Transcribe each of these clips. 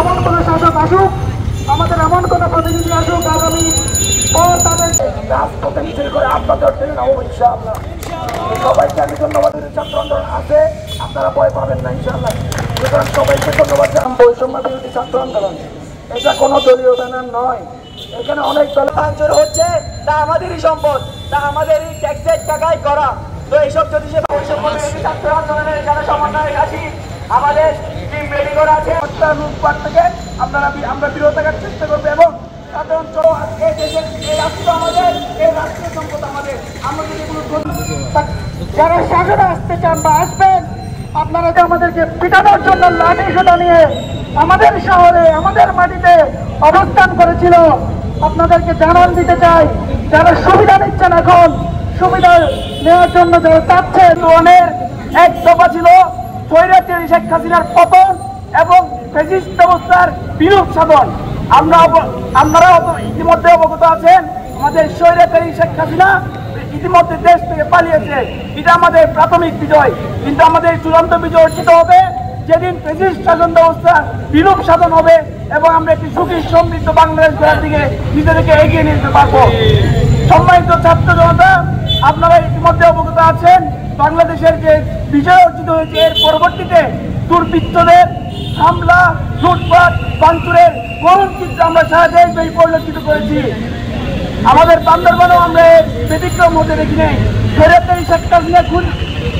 এমন কোনো শাসক আসুক, আমাদের এমন কোনো প্রতিনিধি আসুক আগামী পর তাদের রাজপথে মিছিল করে আপনাদের থেকে নেবো ইনশাআল্লাহ। সবাইকে আমি ধন্যবাদ। ছাত্র আন্দোলন আছে, আপনারা ভয় পাবেন না ইনশাআল্লাহ। সুতরাং সবাইকে ধন্যবাদ। বৈষম্য বিরোধী ছাত্র আন্দোলন এটা কোনো দলীয় ব্যানার নয়। এখানে অনেক দল ভাঙচুর হচ্ছে, তা আমাদেরই সম্পদ, তা আমাদেরই ট্যাক্সের টাকায় করা। তো এইসব যদি সে বৈষম্য বিরোধী ছাত্র আন্দোলনের যারা সমন্বয় আছি, আমাদের টিম রেডি করা আছে। লুটপাট থেকে আমরা বিরত থাকার চেষ্টা করবো এবং সাধারণ এই দেশের এই রাষ্ট্র আমাদের, এই রাষ্ট্রীয় সম্পদ আমাদের। আমরা যদি কোনো যারা শাসনে আসতে চান বা আসবেন, আপনারা তো আমাদেরকে পিটানোর জন্য লাঠি সোটা নিয়ে আমাদের শহরে আমাদের মাটিতে অবস্থান করেছিল। আপনাদেরকে জানান দিতে চাই, যারা সুবিধা নিচ্ছেন এখন, সুবিধা নেওয়ার জন্য যারা চাচ্ছে, অনেক এক দফা ছিল স্বৈরাচারী শেখ হাসিনার পতন এবং ফ্যাসিস্ট ব্যবস্থার বিরূপ সাধন। আপনারা ইতিমধ্যে অবগত আছেন, আমাদের স্বৈরাচারী শেখ হাসিনা ইতিমধ্যে দেশ থেকে পালিয়েছে। এটা আমাদের প্রাথমিক বিজয়, কিন্তু আমাদের চূড়ান্ত বিজয় অর্জিত হবে যেদিন ফ্যাসিস্ট শাসন ব্যবস্থা বিরূপ সাধন হবে এবং আমরা একটি সুখী সমৃদ্ধ বাংলাদেশ গড়ার দিকে নিজেদেরকে এগিয়ে নিতে পারবো। সম্মানিত ছাত্র জনতা, আপনারা ইতিমধ্যে অবগত আছেন, বাংলাদেশের যে বিজয় অর্জিত হয়েছে এর পরবর্তীতে দুর্বৃত্তদের হামলা, লুটপাট, ভাঙচুরের করুণ চিত্র আমরা সারা দেশব্যাপী পরিলক্ষিত করেছি। আমাদের বান্দরবানেও আমরা ব্যতিক্রম হতে দেখি নেই। স্বৈরাচারী শেখ হাসিনা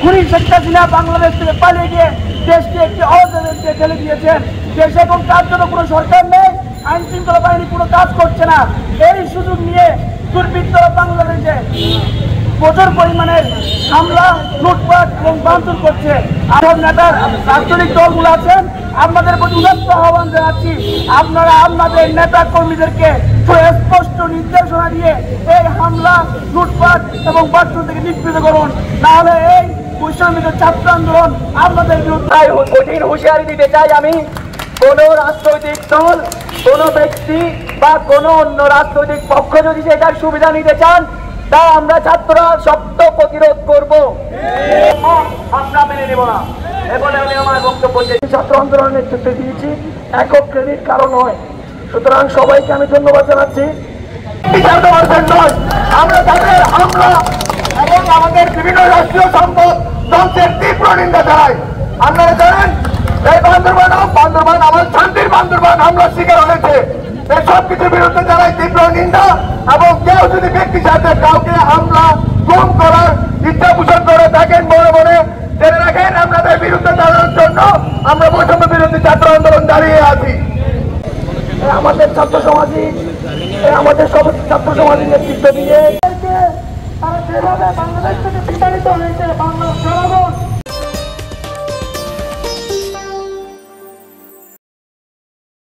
খুনি শেখ হাসিনা বাংলাদেশ থেকে পালিয়ে গিয়ে দেশকে একটি অরাজকতায় ঠেলে দিয়েছেন। দেশে এখন তার জন্য কোনো সরকার নেই, আইন শৃঙ্খলা বাহিনী কোনো কাজ করছে না। এই সুযোগ নিয়ে দুর্বৃত্তরা বাংলাদেশে প্রচুর পরিমাণের হামলা, লুটপাট এবং ভাঙচুর করছে। আরব নেতার রাজনৈতিক দলগুলো আছেন, আপনাদের প্রতি উদাত্ত আহ্বান জানাচ্ছি, আপনারা আপনাদের নেতা কর্মীদেরকে সুস্পষ্ট নির্দেশনা দিয়ে এই হামলা, লুটপাট এবং ভাঙচুর থেকে নিবৃত্ত করুন, নাহলে এই বৈষম্য ছাত্র আন্দোলন আপনাদের বিরুদ্ধে। কঠিন হুঁশিয়ারি দিতে চাই আমি, কোন রাজনৈতিক দল, কোন ব্যক্তি বা কোন অন্য রাজনৈতিক পক্ষ যদি সেটার সুবিধা নিতে চান, তা আমরা ছাত্ররা শক্ত প্রতিরোধ করবো, আমরা মেনে নেব না। এবারে আমি আমার বক্তব্য ছাত্র আন্দোলনের নেতৃত্ব দিয়েছি, একক শ্রেণীর কারণ নয়। সুতরাং সবাইকে আমি ধন্যবাদ জানাচ্ছি। আমরা তাদের হামলা এবং আমাদের বিভিন্ন রাষ্ট্রীয় সম্পদ ধ্বংসের তীব্র নিন্দা জানাই। আপনারা জানেন এই বান্দরবান আমার শান্তির বান্দরবান হামলার শিকার হয়েছে। এই সব কিছুর বিরুদ্ধে জানাই তীব্র নিন্দা এবং কেউ যদি ব্যক্তির সাথে কাউকে হামলা, গুম করার ইচ্ছা পোষণ করে থাকেন, মনে মনে জেনে রাখেন আপনাদের বিরুদ্ধে দাঁড়ানোর জন্য আমরা বৈষম্য বিরোধী ছাত্র আন্দোলন দাঁড়িয়ে আছি। আমাদের ছাত্র সমাজই, আমাদের সব ছাত্র সমাজের নেতৃত্ব দিয়ে তারা যেভাবে বাংলাদেশ থেকে বিতাড়িত হয়েছে, বাংলার জনগণ